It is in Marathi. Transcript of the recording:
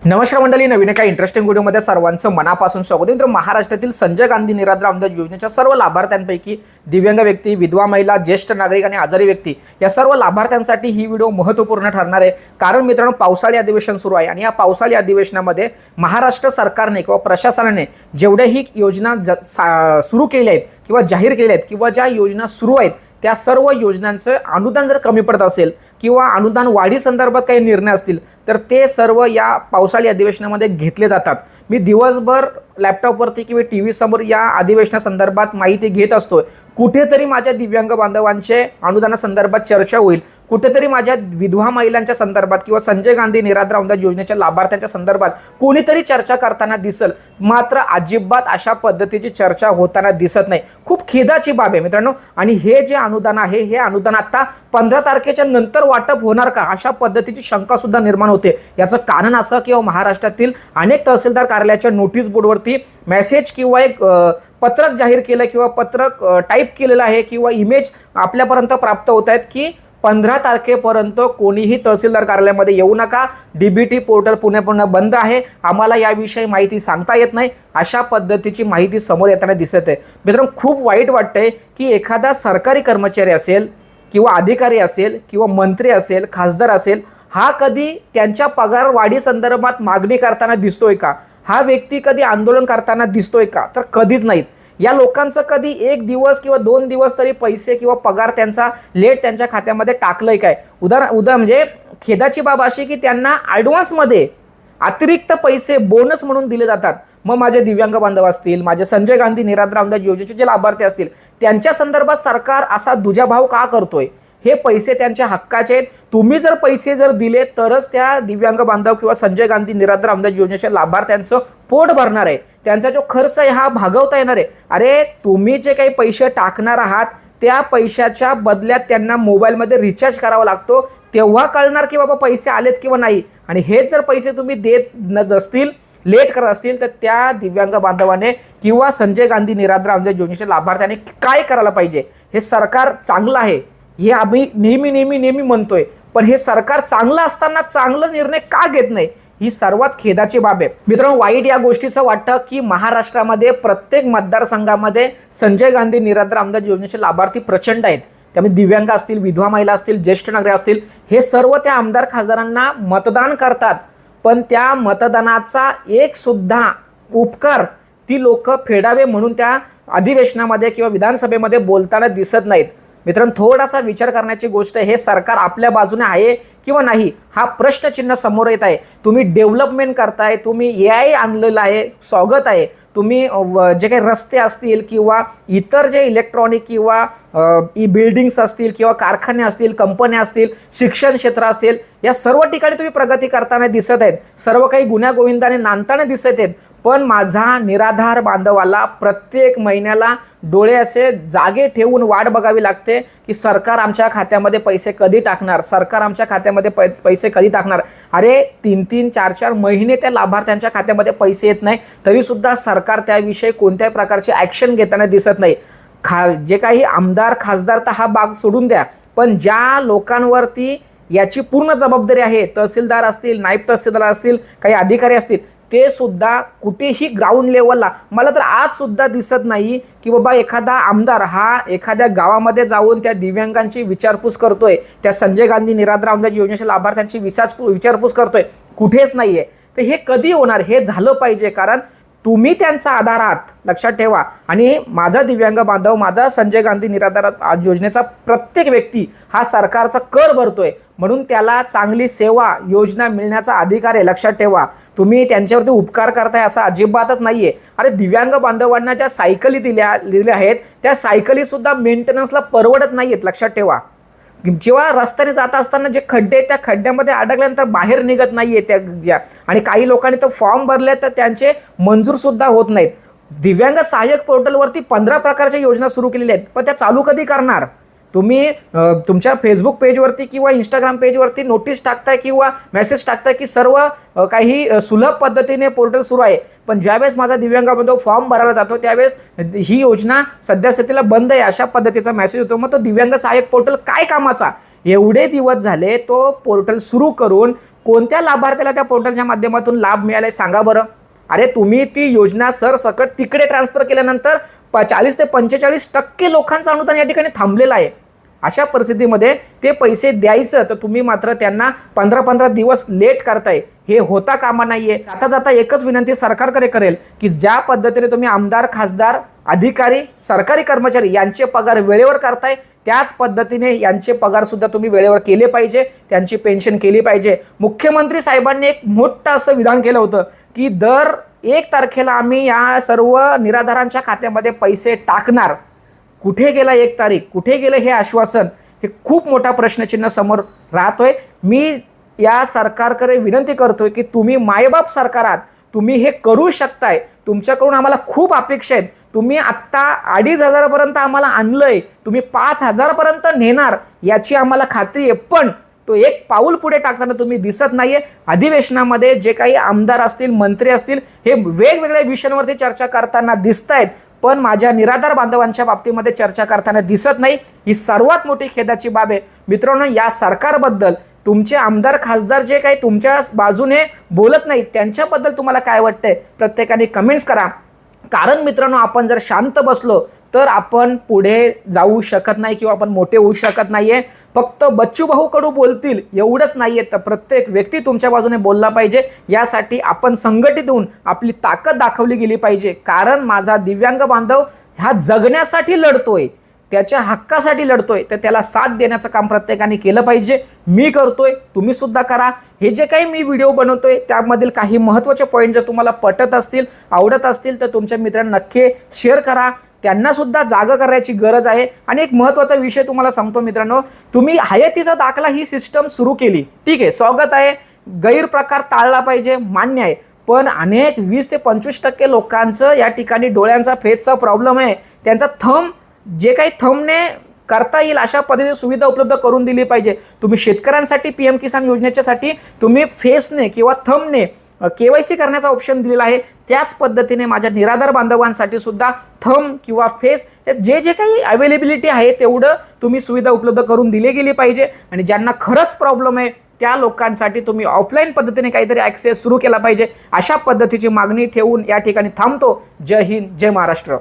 नमस्कार मंडळी, नवीन एका इंटरेस्टिंग व्हिडिओमध्ये सर्वांचं मनापासून स्वागत आहे. तर महाराष्ट्रातील संजय गांधी निराधार अनुदान योजनेच्या सर्व लाभार्थ्यांपैकी दिव्यांग व्यक्ती, विधवा महिला, ज्येष्ठ नागरिक आणि आजारी व्यक्ती या सर्व लाभार्थ्यांसाठी ही व्हिडिओ महत्त्वपूर्ण ठरणार आहे. कारण मित्रांनो, पावसाळी अधिवेशन सुरू आहे आणि या पावसाळी अधिवेशनामध्ये महाराष्ट्र सरकारने किंवा प्रशासनाने जेवढ्याही योजना सुरू केल्या आहेत किंवा जाहीर केल्या आहेत किंवा ज्या योजना सुरू आहेत त्या सर्व योजनांचं अनुदान जर कमी पडत असेल किंवा अनुदान वाढी संदर्भात काही निर्णय असतील तर ते सर्व या पावसाळी अधिवेशनामध्ये घेतले जातात. मी दिवसभर लॅपटॉपवरती किंवा टीव्ही समोर या अधिवेशनासंदर्भात माहिती घेत असतो. कुठेतरी माझ्या दिव्यांग बांधवांचे अनुदानासंदर्भात चर्चा होईल, कुठेतरी माझ्या विधवा महिलांच्या संदर्भात किंवा संजय गांधी निराधार अनुदान योजनेच्या लाभार्थ्यांच्या संदर्भात कोणीतरी चर्चा करताना दिसल, मात्र अजिबात अशा पद्धतीची चर्चा होताना दिसत नाही. खूप खेदाची बाब आहे मित्रांनो. आणि हे जे अनुदान आहे हे अनुदान आता 15 तारखेच्या नंतर वाटप होणार का, अशा पद्धतीची शंका सुद्धा निर्माण होते. याचं कारण असं की महाराष्ट्रातील अनेक तहसीलदार कार्यालयाच्या नोटीस बोर्डवरती मेसेज किंवा एक पत्रक जाहीर केलं किंवा पत्रक टाईप केलेलं आहे किंवा इमेज आपल्यापर्यंत प्राप्त होत आहेत की 15 तारखेपर्यंत कोणीही तहसीलदार कार्यालयामध्ये येऊ नका, डीबीटी पोर्टल पुन्हा बंद आहे, आम्हाला याविषयी माहिती सांगता येत नाही, अशा पद्धतीची माहिती समोर येताना दिसत आहे. मित्रांनो, खूप वाईट वाटतंय की एखादा सरकारी कर्मचारी असेल किंवा अधिकारी असेल किंवा मंत्री असेल, खासदार असेल, हा कधी त्यांच्या पगार वाढी संदर्भात मागणी करताना दिसतोय का? हा व्यक्ती कधी आंदोलन करताना दिसतोय का? तर कधीच नाहीत. या लोकांचं कधी एक दिवस किंवा 2 दिवस तरी पैसे किंवा पगार त्यांचा लेट त्यांच्या खात्यामध्ये टाकलंय काय? म्हणजे खेदाची बाब अशी की त्यांना ॲडव्हान्समध्ये अतिरिक्त पैसे बोनस म्हणून दिले जातात. मग माझे दिव्यांग बांधव असतील, माझे संजय गांधी निराधार अनुदान योजनेचे जे लाभार्थी असतील, त्यांच्या संदर्भात सरकार असा दुजाभाव का करतोय? हे पैसे त्यांच्या हक्काचे आहेत. तुम्ही जर पैसे दिले तरच त्या दिव्यांग बांधव किंवा संजय गांधी निराधार अनुदान योजनेच्या लाभार्थ्यांचं पोट भरणार आहे, त्यांचा जो खर्च आहे हा भागवता येणार आहे. अरे, तुम्ही जे काही पैसे टाकणार आहात त्या पैशाच्या बदल्यात त्यांना मोबाईलमध्ये रिचार्ज करावा लागतो, तेव्हा कळणार की बाबा पैसे आलेत किंवा नाही. आणि हेच जर पैसे तुम्ही देत नसतील, लेट करत असतील, तर त्या दिव्यांग बांधवाने किंवा संजय गांधी निराधार अनुदान योजनेच्या लाभार्थ्याने काय करायला पाहिजे? हे सरकार चांगलं आहे हे आम्ही नेहमी म्हणतोय, पण हे सरकार चांगलं असताना चांगला निर्णय का घेत नाही, ही सर्वात खेदाची बाब आहे. मित्रांनो, वाईट या गोष्टीचं वाटतं की महाराष्ट्रामध्ये प्रत्येक मतदारसंघामध्ये संजय गांधी निराधार अनुदान योजनेचे लाभार्थी प्रचंड आहेत. त्यामुळे दिव्यांग असतील, विधवा महिला असतील, ज्येष्ठ नागरिक असतील, हे सर्व त्या आमदार खासदारांना मतदान करतात, पण त्या मतदानाचा एक सुद्धा उपकार ती लोक फेडावे म्हणून त्या अधिवेशनामध्ये किंवा विधानसभेमध्ये बोलताना दिसत नाहीत. मित्रांनो, थोडासा विचार करण्याची गोष्ट आहे. हे सरकार आपल्या बाजूने आहे किंवा नाही हा प्रश्नचिन्ह समोर येत आहे. तुम्ही डेव्हलपमेंट करताय, तुम्ही AI आणलेलं आहे, स्वागत आहे. तुम्ही जे काही रस्ते असतील किंवा इतर जे इलेक्ट्रॉनिक किंवा बिल्डिंग्स असतील किंवा कारखाने असतील, कंपन्या असतील, शिक्षण क्षेत्र असतील, या सर्व ठिकाणी तुम्ही प्रगती करताना दिसत आहेत. सर्व काही गुण्यागोविंदाने नांदताना दिसत आहेत. पण माझा निराधार बांधवाला प्रत्येक महिन्याला डोळे असे जागे ठेवून वाट बघावी लागते की सरकार आमच्या खात्यामध्ये पैसे कधी टाकणार, सरकार आमच्या खात्यामध्ये पैसे कधी टाकणार. अरे, 3-3, 4-4 महिने त्या लाभार्थ्यांच्या खात्यामध्ये पैसे येत नाही, तरीसुद्धा सरकार त्याविषयी कोणत्याही प्रकारचे ॲक्शन घेताना दिसत नाही. जे काही आमदार खासदार तर हा भाग सोडून द्या, पण ज्या लोकांवरती याची पूर्ण जबाबदारी आहे, तहसीलदार असतील, नायब तहसीलदार असतील, काही अधिकारी असतील, ते सुद्धा कुठेही ग्राउंड लेवलला मला तर आज सुद्धा दिसत नाही की बाबा एखादा आमदार हा एखाद्या गावामध्ये जाऊन त्या दिव्यांगांची विचारपूस करतोय, त्या संजय गांधी निराधार अनुदान योजनेच्या लाभार्थ्यांची विचारपूस करतोय, कुठेच नाहीये. तर हे कधी होणार? हे झालं पाहिजे, कारण तुम्ही त्यांचा आधार आहात, लक्षात ठेवा. आणि माझा दिव्यांग बांधव, माझा संजय गांधी निराधार योजनेचा प्रत्येक व्यक्ती हा सरकारचा कर भरतोय, म्हणून त्याला चांगली सेवा योजना मिळण्याचा अधिकार आहे, लक्षात ठेवा. तुम्ही त्यांच्यावरती उपकार करताय असं अजिबातच नाहीये. अरे, दिव्यांग बांधवांना ज्या सायकली दिल्या आहेत त्या सायकली सुद्धा मेंटेनन्सला परवडत नाहीयेत, लक्षात ठेवा. किंवा रस्त्याने जात असताना जे खड्डे आहेत त्या खड्ड्यामध्ये अडकल्यानंतर बाहेर निघत नाहीये त्या आणि काही लोकांनी तर फॉर्म भरले तर त्यांचे मंजूर सुद्धा होत नाहीत. दिव्यांग सहाय्यक पोर्टलवरती 15 प्रकारच्या योजना सुरू केलेल्या आहेत, पण त्या चालू कधी करणार? तुम्ही तुमच्या फेसबुक पेजवरती किंवा इंस्टाग्राम पेजवरती नोटीस टाकताय किंवा मेसेज टाकताय की सर्व काही सुलभ पद्धतीने पोर्टल सुरू आहे, पण ज्यावेळेस माझा दिव्यांग बांधव फॉर्म भरायला जातो त्यावेळेस ही योजना सध्या स्थितीला बंद आहे अशा पद्धतीचा मेसेज होतो. मग तो दिव्यांग सहाय्यक पोर्टल काय कामाचा? एवढे दिवस झाले तो पोर्टल सुरू करून कोणत्या लाभार्थ्याला त्या पोर्टलच्या माध्यमातून लाभ मिळालाय सांगा बरं. अरे तुम्ही ती योजना सरसकट तिकडे ट्रान्सफर केल्यानंतर 40 ते 45% लोकांचं अनुदान या ठिकाणी थांबलेलं आहे. अशा परिस्थितीमध्ये ते पैसे द्यायचं तर तुम्ही मात्र त्यांना 15-15 दिवस लेट करताय. हे होता कामा नाहीये. आता जाता एकच विनंती सरकारकडे करेल की ज्या पद्धतीने तुम्ही आमदार, खासदार, अधिकारी, सरकारी कर्मचारी यांचे पगार वेळेवर करताय त्याच पद्धतीने यांचे पगार सुद्धा तुम्ही वेळेवर केले पाहिजे, त्यांची पेन्शन केली पाहिजे. मुख्यमंत्री साहेबांनी एक मोठं असं विधान केलं होतं की दर 1 तारखेला आम्ही या सर्व निराधारांच्या खात्यामध्ये पैसे टाकणार. कुठे गेला 1 तारीख, कुठे गेलं हे आश्वासन? हे खूप मोठा प्रश्नचिन्ह समोर राहतोय. मी या सरकारकडे विनंती करतोय की तुम्ही मायबाप सरकार आहात, तुम्ही हे करू शकताय. तुमच्याकडून आम्हाला खूप अपेक्षा आहेत. तुम्ही आत्ता 2,500 पर्यंत आम्हाला आणलंय, तुम्ही 5,000 पर्यंत नेणार याची आम्हाला खात्री आहे. पण तो एक पाऊल पुढे टाकताना तुम्ही दिसत नाहीये. अधिवेशनामध्ये जे काही आमदार असतील, मंत्री असतील, हे वेगवेगळ्या विषयांवरती चर्चा करताना दिसत आहेत, पण माझ्या निराधार बांधवांच्या बाबतीमध्ये चर्चा करताना दिसत नाही. ही सर्वात मोठी खेदाची बाब आहे. मित्रांनो, या सरकारबद्दल तुमचे आमदार, खासदार जे काही तुमच्या बाजूने बोलत नाहीत त्यांच्याबद्दल तुम्हाला काय वाटतंय प्रत्येकाने कमेंट्स करा. कारण मित्रांनो, आपण जर शांत बसलो तर आपण पुढे जाऊ शकत नाही किंवा आपण मोठे होऊ शकत नाहीये. फक्त बच्चू भाऊ कडू बोलतील एवढंच नाहीये, तर प्रत्येक व्यक्ती तुमच्या बाजूने बोलला पाहिजे. यासाठी आपण संघटित होऊन आपली ताकद दाखवली गेली पाहिजे. कारण माझा दिव्यांग बांधव ह्या जगण्यासाठी लढतोय, त्याच्या हक्कासाठी लढतोय, तर त्याला साथ देण्याचं काम प्रत्येकाने केलं पाहिजे. मी करतोय, तुम्ही सुद्धा करा. हे जे काही मी व्हिडिओ बनवतोय त्यामधील काही महत्त्वाचे पॉईंट जर तुम्हाला पटत असतील, आवडत असतील, तर तुमच्या मित्रांना नक्की शेअर करा. त्यांना सुद्धा जागा करायची गरज आहे. आणि एक महत्त्वाचा विषय तुम्हाला सांगतो मित्रांनो, तुम्ही हयातीचा दाखला ही सिस्टम सुरू केली, ठीक आहे, स्वागत आहे. गैरप्रकार टाळला पाहिजे, मान्य आहे. पण अनेक 20 ते 25% लोकांचं या ठिकाणी डोळ्यांचा फेसचा प्रॉब्लेम आहे. त्यांचा थंब जे काही थंबने करता येईल अशा पद्धतीने सुविधा उपलब्ध करून दिली पाहिजे. तुम्ही शेतकऱ्यांसाठी PM किसान योजनेच्यासाठी तुम्ही फेसने किंवा थंबने KYC करण्याचा ऑप्शन दिलेला आहे. त्याच पद्धतीने माझ्या निराधार बांधवांसाठी सुद्धा थंब किंवा फेस जे जे काही अवेलेबिलिटी आहे तेवढं तुम्ही सुविधा उपलब्ध करून दिली गेली पाहिजे. आणि ज्यांना खरंच प्रॉब्लेम आहे त्या लोकांसाठी तुम्ही ऑफलाईन पद्धतीने काहीतरी ॲक्सेस सुरू केला पाहिजे. अशा पद्धतीची मागणी ठेवून या ठिकाणी थांबतो. जय हिंद, जय महाराष्ट्र.